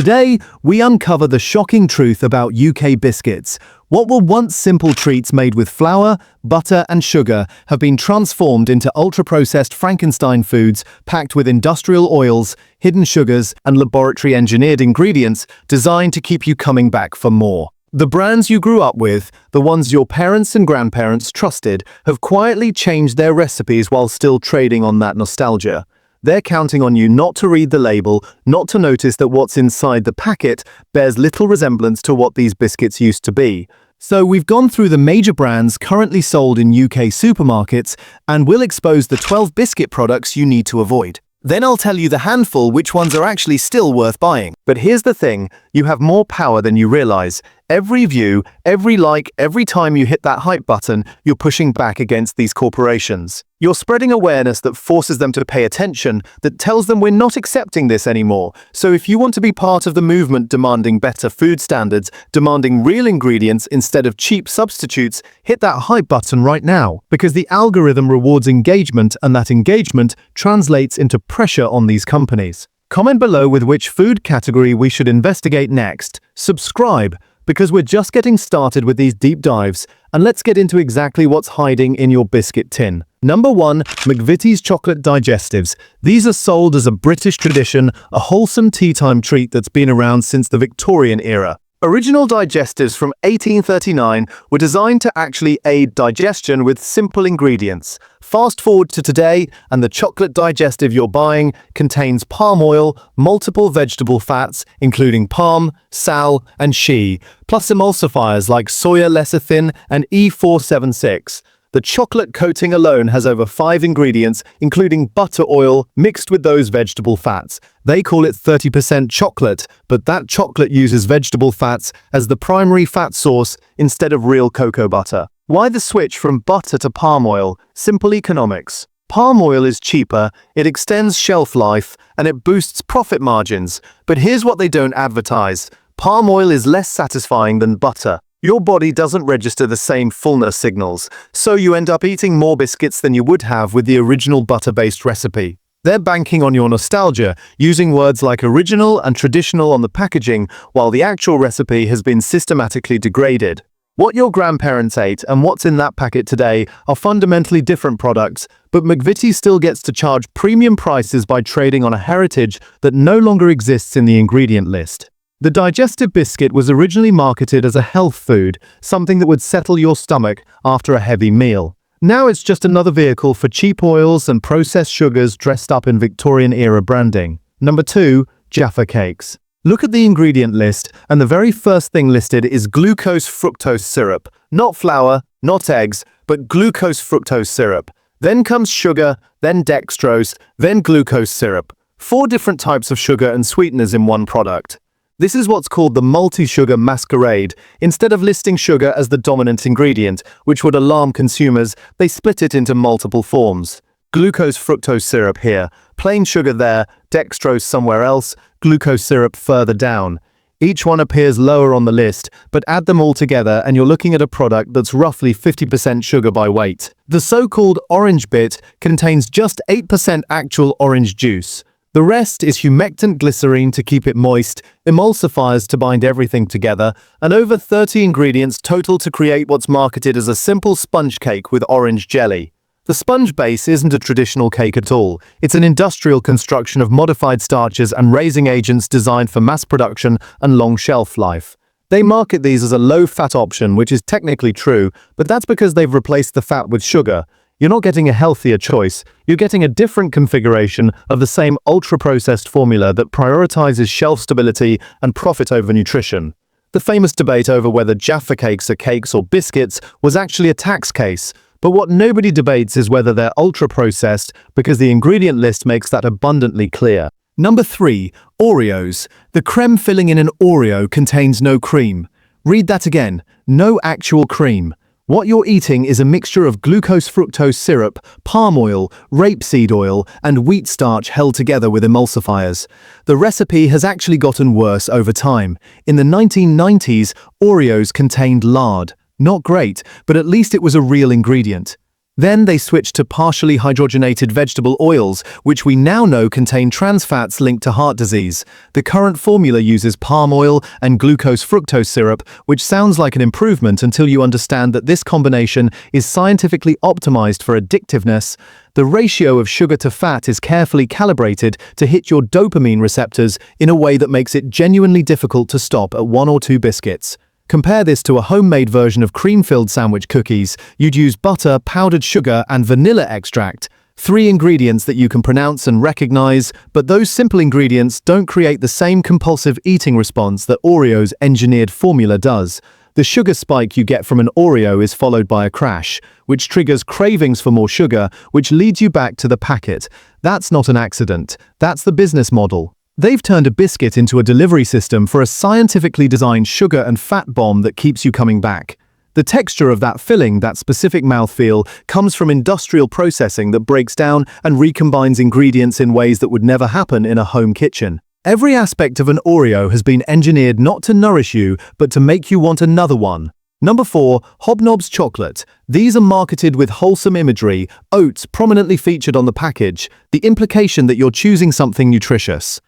Today, we uncover the shocking truth about UK biscuits. What were once simple treats made with flour, butter, and sugar have been transformed into ultra-processed Frankenstein foods packed with industrial oils, hidden sugars, and laboratory-engineered ingredients designed to keep you coming back for more. The brands you grew up with, the ones your parents and grandparents trusted, have quietly changed their recipes while still trading on that nostalgia. They're counting on you not to read the label, not to notice that what's inside the packet bears little resemblance to what these biscuits used to be. So we've gone through the major brands currently sold in UK supermarkets, and we'll expose the 12 biscuit products you need to avoid. Then I'll tell you the handful which ones are actually still worth buying. But here's the thing, you have more power than you realize. Every view, every like, every time you hit that hype button, you're pushing back against these corporations. You're spreading awareness that forces them to pay attention, that tells them we're not accepting this anymore. So if you want to be part of the movement demanding better food standards, demanding real ingredients instead of cheap substitutes, hit that hype button right now, because the algorithm rewards engagement, and that engagement translates into pressure on these companies. Comment below with which food category we should investigate next. Subscribe, because we're just getting started with these deep dives, and let's get into exactly what's hiding in your biscuit tin. Number 1. McVitie's chocolate digestives. These are sold as a British tradition, a wholesome tea-time treat that's been around since the Victorian era. Original digestives from 1839 were designed to actually aid digestion with simple ingredients. Fast forward to today, and the chocolate digestive you're buying contains palm oil, multiple vegetable fats, including palm, sal, and shea, plus emulsifiers like soya lecithin and E476. The chocolate coating alone has over 5 ingredients, including butter oil mixed with those vegetable fats. They call it 30% chocolate, but that chocolate uses vegetable fats as the primary fat source instead of real cocoa butter. Why the switch from butter to palm oil? Simple economics. Palm oil is cheaper, it extends shelf life, and it boosts profit margins. But here's what they don't advertise. Palm oil is less satisfying than butter. Your body doesn't register the same fullness signals, so you end up eating more biscuits than you would have with the original butter-based recipe. They're banking on your nostalgia, using words like original and traditional on the packaging, while the actual recipe has been systematically degraded. What your grandparents ate and what's in that packet today are fundamentally different products, but McVitie still gets to charge premium prices by trading on a heritage that no longer exists in the ingredient list. The digestive biscuit was originally marketed as a health food, something that would settle your stomach after a heavy meal. Now it's just another vehicle for cheap oils and processed sugars dressed up in Victorian-era branding. Number 2. Jaffa cakes. Look at the ingredient list, and the very first thing listed is glucose-fructose syrup. Not flour, not eggs, but glucose-fructose syrup. Then comes sugar, then dextrose, then glucose syrup. 4 different types of sugar and sweeteners in one product. This is what's called the multi-sugar masquerade. Instead of listing sugar as the dominant ingredient, which would alarm consumers, they split it into multiple forms. Glucose-fructose syrup here, plain sugar there, dextrose somewhere else, glucose syrup further down. Each one appears lower on the list, but add them all together and you're looking at a product that's roughly 50% sugar by weight. The so-called orange bit contains just 8% actual orange juice. The rest is humectant glycerine to keep it moist, emulsifiers to bind everything together, and over 30 ingredients total to create what's marketed as a simple sponge cake with orange jelly. The sponge base isn't a traditional cake at all. It's an industrial construction of modified starches and raising agents designed for mass production and long shelf life. They market these as a low-fat option, which is technically true, but that's because they've replaced the fat with sugar. You're not getting a healthier choice, you're getting a different configuration of the same ultra-processed formula that prioritizes shelf stability and profit over nutrition. The famous debate over whether Jaffa cakes are cakes or biscuits was actually a tax case, but what nobody debates is whether they're ultra-processed, because the ingredient list makes that abundantly clear. Number 3. Oreos. The creme filling in an Oreo contains no cream. Read that again, no actual cream. What you're eating is a mixture of glucose-fructose syrup, palm oil, rapeseed oil, and wheat starch held together with emulsifiers. The recipe has actually gotten worse over time. In the 1990s, Oreos contained lard. Not great, but at least it was a real ingredient. Then they switched to partially hydrogenated vegetable oils, which we now know contain trans fats linked to heart disease. The current formula uses palm oil and glucose-fructose syrup, which sounds like an improvement until you understand that this combination is scientifically optimized for addictiveness. The ratio of sugar to fat is carefully calibrated to hit your dopamine receptors in a way that makes it genuinely difficult to stop at 1 or 2 biscuits. Compare this to a homemade version of cream-filled sandwich cookies. You'd use butter, powdered sugar, and vanilla extract. 3 ingredients that you can pronounce and recognize, but those simple ingredients don't create the same compulsive eating response that Oreo's engineered formula does. The sugar spike you get from an Oreo is followed by a crash, which triggers cravings for more sugar, which leads you back to the packet. That's not an accident. That's the business model. They've turned a biscuit into a delivery system for a scientifically designed sugar and fat bomb that keeps you coming back. The texture of that filling, that specific mouthfeel, comes from industrial processing that breaks down and recombines ingredients in ways that would never happen in a home kitchen. Every aspect of an Oreo has been engineered not to nourish you, but to make you want another one. Number 4, Hobnobs chocolate. These are marketed with wholesome imagery, oats prominently featured on the package, the implication that you're choosing something nutritious.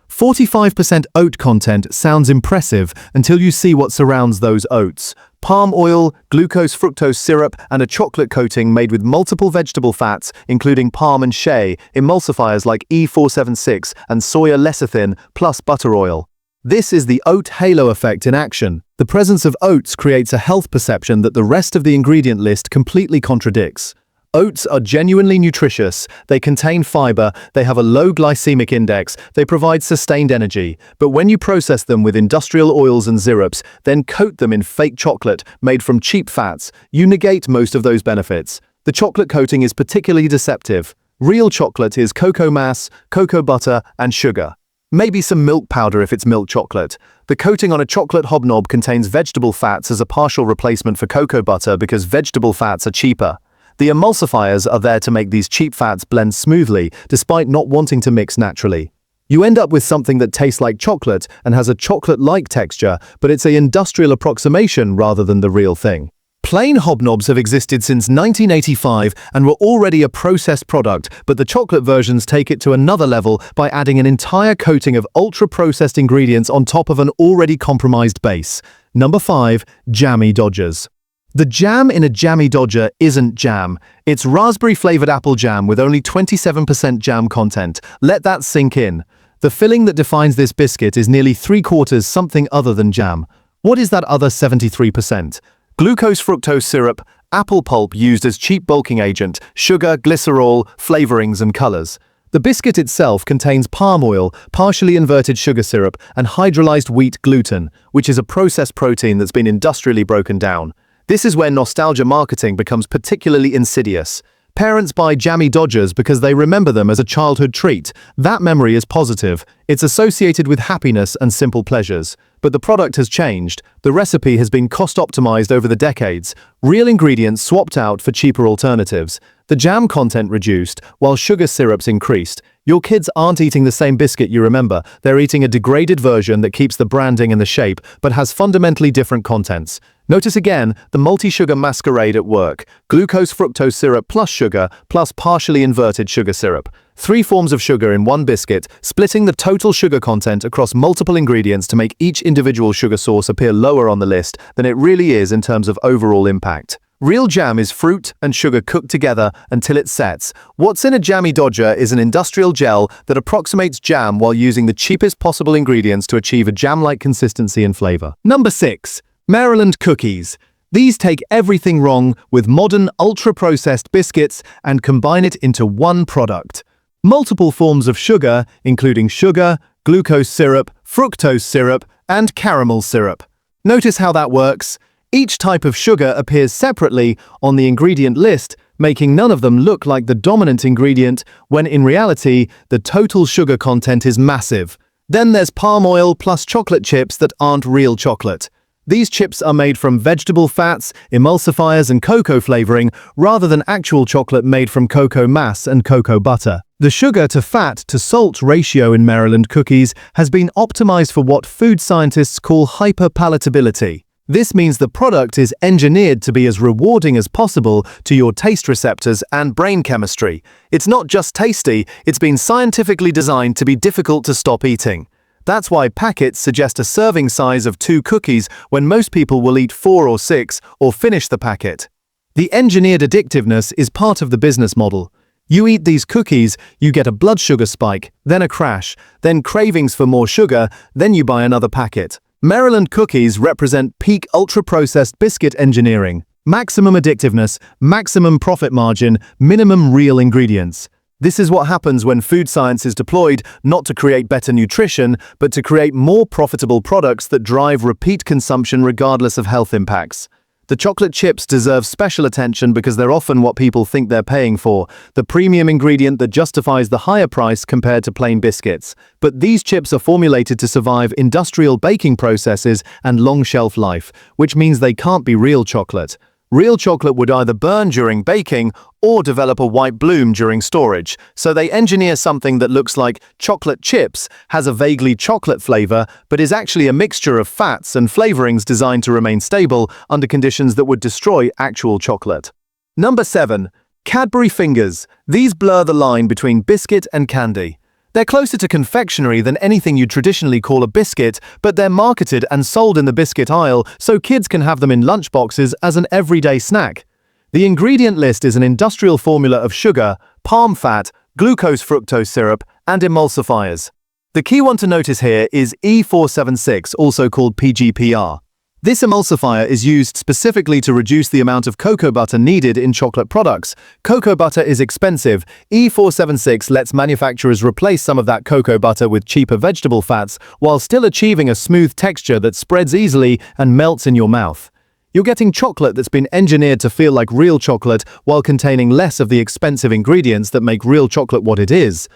45% oat content sounds impressive until you see what surrounds those oats. Palm oil, glucose-fructose syrup, and a chocolate coating made with multiple vegetable fats, including palm and shea, emulsifiers like E476 and soya lecithin, plus butter oil. This is the oat halo effect in action. The presence of oats creates a health perception that the rest of the ingredient list completely contradicts. Oats are genuinely nutritious, they contain fiber, they have a low glycemic index, they provide sustained energy. But when you process them with industrial oils and syrups, then coat them in fake chocolate made from cheap fats, you negate most of those benefits. The chocolate coating is particularly deceptive. Real chocolate is cocoa mass, cocoa butter, and sugar. Maybe some milk powder if it's milk chocolate. The coating on a chocolate hobnob contains vegetable fats as a partial replacement for cocoa butter because vegetable fats are cheaper. The emulsifiers are there to make these cheap fats blend smoothly, despite not wanting to mix naturally. You end up with something that tastes like chocolate and has a chocolate-like texture, but it's an industrial approximation rather than the real thing. Plain hobnobs have existed since 1985 and were already a processed product, but the chocolate versions take it to another level by adding an entire coating of ultra-processed ingredients on top of an already compromised base. Number 5, Jammy Dodgers. The jam in a Jammy Dodger isn't jam. It's raspberry-flavored apple jam with only 27% jam content. Let that sink in. The filling that defines this biscuit is nearly 3/4 something other than jam. What is that other 73%? Glucose-fructose syrup, apple pulp used as cheap bulking agent, sugar, glycerol, flavorings, and colors. The biscuit itself contains palm oil, partially inverted sugar syrup, and hydrolyzed wheat gluten, which is a processed protein that's been industrially broken down. This is where nostalgia marketing becomes particularly insidious. Parents buy Jammy Dodgers because they remember them as a childhood treat. That memory is positive. It's associated with happiness and simple pleasures. But the product has changed. The recipe has been cost-optimized over the decades. Real ingredients swapped out for cheaper alternatives. The jam content reduced, while sugar syrups increased. Your kids aren't eating the same biscuit you remember. They're eating a degraded version that keeps the branding and the shape, but has fundamentally different contents. Notice again the multi-sugar masquerade at work. Glucose-fructose syrup plus sugar, plus partially inverted sugar syrup. 3 forms of sugar in one biscuit, splitting the total sugar content across multiple ingredients to make each individual sugar source appear lower on the list than it really is in terms of overall impact. Real jam is fruit and sugar cooked together until it sets. What's in a Jammy Dodger is an industrial gel that approximates jam while using the cheapest possible ingredients to achieve a jam-like consistency and flavor. Number 6. Maryland cookies. These take everything wrong with modern ultra-processed biscuits and combine it into one product. Multiple forms of sugar, including sugar, glucose syrup, fructose syrup, and caramel syrup. Notice how that works. Each type of sugar appears separately on the ingredient list, making none of them look like the dominant ingredient, when in reality, the total sugar content is massive. Then there's palm oil plus chocolate chips that aren't real chocolate. These chips are made from vegetable fats, emulsifiers, and cocoa flavoring, rather than actual chocolate made from cocoa mass and cocoa butter. The sugar to fat to salt ratio in Maryland cookies has been optimized for what food scientists call hyperpalatability. This means the product is engineered to be as rewarding as possible to your taste receptors and brain chemistry. It's not just tasty, it's been scientifically designed to be difficult to stop eating. That's why packets suggest a serving size of 2 cookies when most people will eat 4 or 6 or finish the packet. The engineered addictiveness is part of the business model. You eat these cookies, you get a blood sugar spike, then a crash, then cravings for more sugar, then you buy another packet. Maryland cookies represent peak ultra-processed biscuit engineering. Maximum addictiveness, maximum profit margin, minimum real ingredients. This is what happens when food science is deployed not to create better nutrition, but to create more profitable products that drive repeat consumption regardless of health impacts. The chocolate chips deserve special attention because they're often what people think they're paying for, the premium ingredient that justifies the higher price compared to plain biscuits. But these chips are formulated to survive industrial baking processes and long shelf life, which means they can't be real chocolate. Real chocolate would either burn during baking or develop a white bloom during storage, so they engineer something that looks like chocolate chips, has a vaguely chocolate flavor, but is actually a mixture of fats and flavorings designed to remain stable under conditions that would destroy actual chocolate. Number 7. Cadbury fingers. These blur the line between biscuit and candy. They're closer to confectionery than anything you'd traditionally call a biscuit, but they're marketed and sold in the biscuit aisle so kids can have them in lunchboxes as an everyday snack. The ingredient list is an industrial formula of sugar, palm fat, glucose-fructose syrup, and emulsifiers. The key one to notice here is E476, also called PGPR. This emulsifier is used specifically to reduce the amount of cocoa butter needed in chocolate products. Cocoa butter is expensive. E476 lets manufacturers replace some of that cocoa butter with cheaper vegetable fats while still achieving a smooth texture that spreads easily and melts in your mouth. You're getting chocolate that's been engineered to feel like real chocolate while containing less of the expensive ingredients that make real chocolate what it is.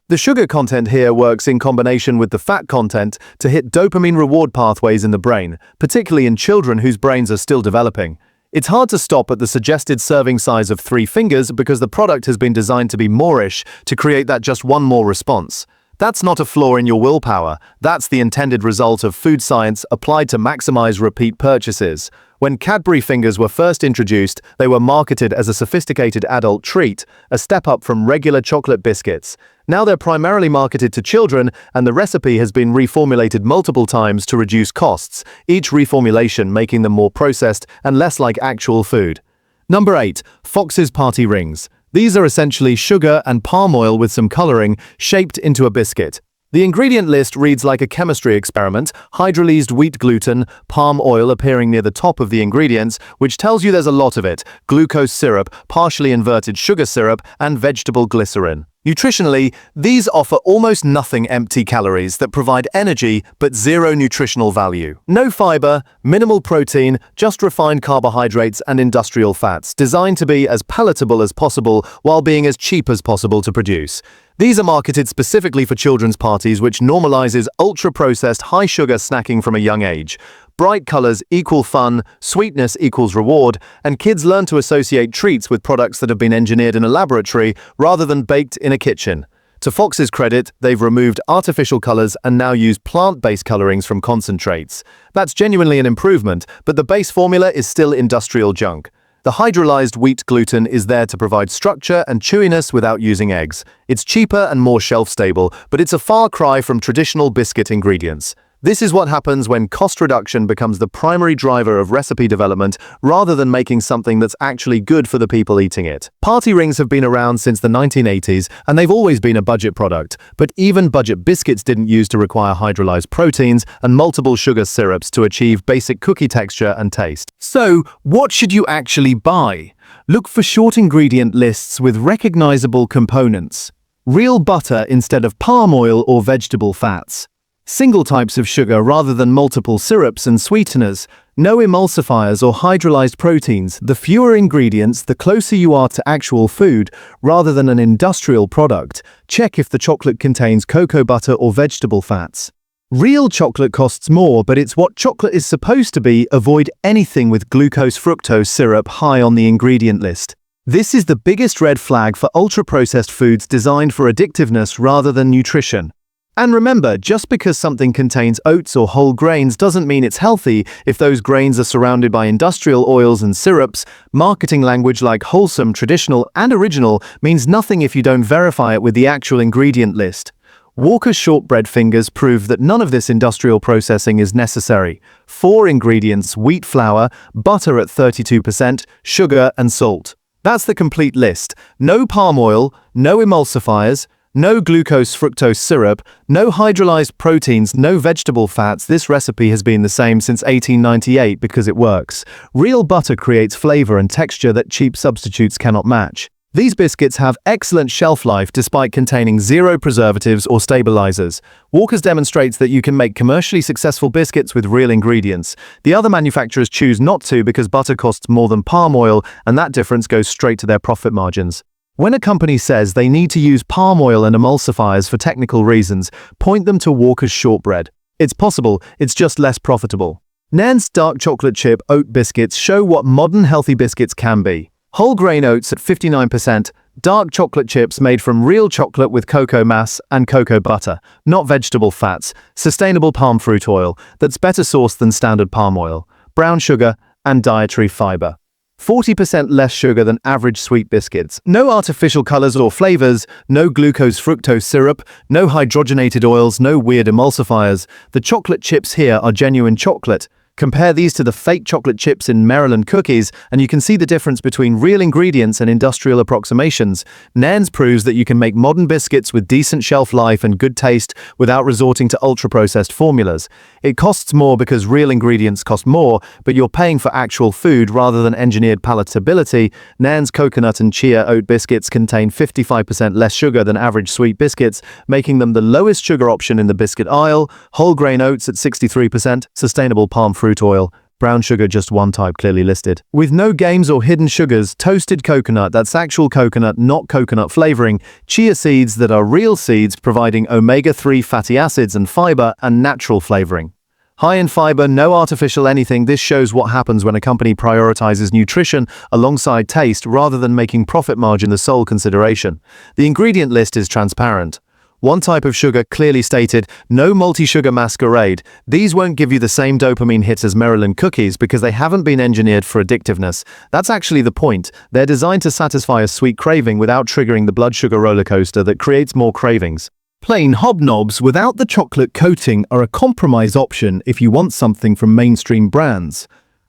The sugar content here works in combination with the fat content to hit dopamine reward pathways in the brain, particularly in children whose brains are still developing. It's hard to stop at the suggested serving size of 3 fingers because the product has been designed to be moreish to create that just one more response. That's not a flaw in your willpower, that's the intended result of food science applied to maximize repeat purchases. When Cadbury fingers were first introduced, they were marketed as a sophisticated adult treat, a step up from regular chocolate biscuits. Now they're primarily marketed to children, and the recipe has been reformulated multiple times to reduce costs, each reformulation making them more processed and less like actual food. Number 8. Fox's Party Rings. These are essentially sugar and palm oil with some coloring, shaped into a biscuit. The ingredient list reads like a chemistry experiment: hydrolyzed wheat gluten, palm oil appearing near the top of the ingredients, which tells you there's a lot of it, glucose syrup, partially inverted sugar syrup, and vegetable glycerin. Nutritionally, these offer almost nothing empty calories that provide energy but zero nutritional value. No fiber, minimal protein, just refined carbohydrates and industrial fats, designed to be as palatable as possible while being as cheap as possible to produce. These are marketed specifically for children's parties, which normalizes ultra-processed, high-sugar snacking from a young age. Bright colors equal fun, sweetness equals reward, and kids learn to associate treats with products that have been engineered in a laboratory rather than baked in a kitchen. To Fox's credit, they've removed artificial colors and now use plant-based colorings from concentrates. That's genuinely an improvement, but the base formula is still industrial junk. The hydrolyzed wheat gluten is there to provide structure and chewiness without using eggs. It's cheaper and more shelf-stable, but it's a far cry from traditional biscuit ingredients. This is what happens when cost reduction becomes the primary driver of recipe development rather than making something that's actually good for the people eating it. Party rings have been around since the 1980s, and they've always been a budget product, but even budget biscuits didn't use to require hydrolyzed proteins and multiple sugar syrups to achieve basic cookie texture and taste. So, what should you actually buy? Look for short ingredient lists with recognizable components. Real butter instead of palm oil or vegetable fats. Single types of sugar rather than multiple syrups and sweeteners. No emulsifiers or hydrolyzed proteins. The fewer ingredients, the closer you are to actual food rather than an industrial product. Check if the chocolate contains cocoa butter or vegetable fats. Real chocolate costs more, but it's what chocolate is supposed to be. Avoid anything with glucose-fructose syrup high on the ingredient list. This is the biggest red flag for ultra-processed foods designed for addictiveness rather than nutrition. And remember, just because something contains oats or whole grains doesn't mean it's healthy if those grains are surrounded by industrial oils and syrups. Marketing language like wholesome, traditional, and original means nothing if you don't verify it with the actual ingredient list. Walker's shortbread fingers prove that none of this industrial processing is necessary. 4 ingredients: wheat flour, butter at 32%, sugar, and salt. That's the complete list. No palm oil, no emulsifiers, no glucose-fructose syrup, no hydrolyzed proteins, no vegetable fats. This recipe has been the same since 1898 because it works. Real butter creates flavor and texture that cheap substitutes cannot match. These biscuits have excellent shelf life despite containing 0 preservatives or stabilizers. Walker's demonstrates that you can make commercially successful biscuits with real ingredients. The other manufacturers choose not to because butter costs more than palm oil, and that difference goes straight to their profit margins. When a company says they need to use palm oil and emulsifiers for technical reasons, point them to Walker's shortbread. It's possible, it's just less profitable. Nairn's dark chocolate chip oat biscuits show what modern healthy biscuits can be. Whole grain oats at 59%, dark chocolate chips made from real chocolate with cocoa mass and cocoa butter, not vegetable fats, sustainable palm fruit oil that's better sourced than standard palm oil, brown sugar, and dietary fiber. 40% less sugar than average sweet biscuits. No artificial colors or flavors, no glucose-fructose syrup, no hydrogenated oils, no weird emulsifiers. The chocolate chips here are genuine chocolate. Compare these to the fake chocolate chips in Maryland cookies, and you can see the difference between real ingredients and industrial approximations. Nairn's proves that you can make modern biscuits with decent shelf life and good taste without resorting to ultra-processed formulas. It costs more because real ingredients cost more, but you're paying for actual food rather than engineered palatability. Nairn's coconut and chia oat biscuits contain 55% less sugar than average sweet biscuits, making them the lowest sugar option in the biscuit aisle. Whole grain oats at 63%, sustainable palm fruit oil, brown sugar just one type clearly listed. With no games or hidden sugars, toasted coconut that's actual coconut, not coconut flavoring, chia seeds that are real seeds providing omega-3 fatty acids and fiber and natural flavoring. High in fiber, no artificial anything. This shows what happens when a company prioritizes nutrition alongside taste rather than making profit margin the sole consideration. The ingredient list is transparent. One type of sugar clearly stated, no multi-sugar masquerade. These won't give you the same dopamine hit as Maryland cookies because they haven't been engineered for addictiveness. That's actually the point. They're designed to satisfy a sweet craving without triggering the blood sugar roller coaster that creates more cravings. Plain Hobnobs without the chocolate coating are a compromise option if you want something from mainstream brands.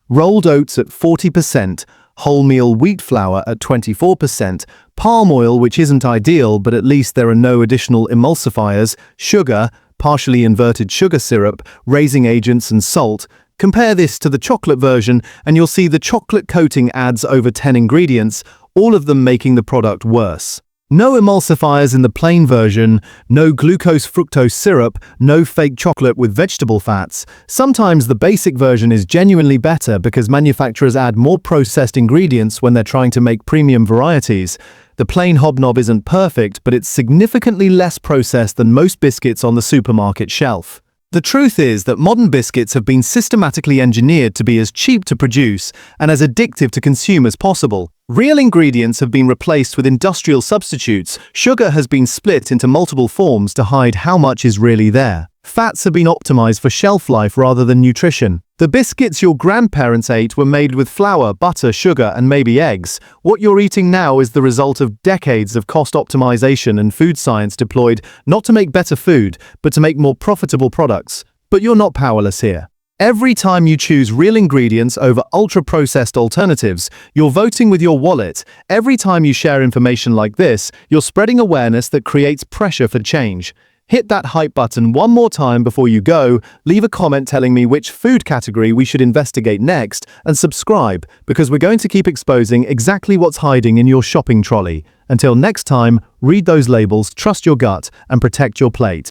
Rolled oats at 40%, wholemeal wheat flour at 24%, palm oil, which isn't ideal, but at least there are no additional emulsifiers, sugar, partially inverted sugar syrup, raising agents, and salt. Compare this to the chocolate version, and you'll see the chocolate coating adds over 10 ingredients, all of them making the product worse. No emulsifiers in the plain version, no glucose-fructose syrup, no fake chocolate with vegetable fats. Sometimes the basic version is genuinely better because manufacturers add more processed ingredients when they're trying to make premium varieties. The plain Hobnob isn't perfect, but it's significantly less processed than most biscuits on the supermarket shelf. The truth is that modern biscuits have been systematically engineered to be as cheap to produce and as addictive to consume as possible. Real ingredients have been replaced with industrial substitutes. Sugar has been split into multiple forms to hide how much is really there. Fats have been optimized for shelf life rather than nutrition. The biscuits your grandparents ate were made with flour, butter, sugar, and maybe eggs. What you're eating now is the result of decades of cost optimization and food science deployed not to make better food, but to make more profitable products. But you're not powerless here. Every time you choose real ingredients over ultra-processed alternatives, you're voting with your wallet. Every time you share information like this, you're spreading awareness that creates pressure for change. Hit that hype button one more time before you go, leave a comment telling me which food category we should investigate next, and subscribe, because we're going to keep exposing exactly what's hiding in your shopping trolley. Until next time, read those labels, trust your gut, and protect your plate.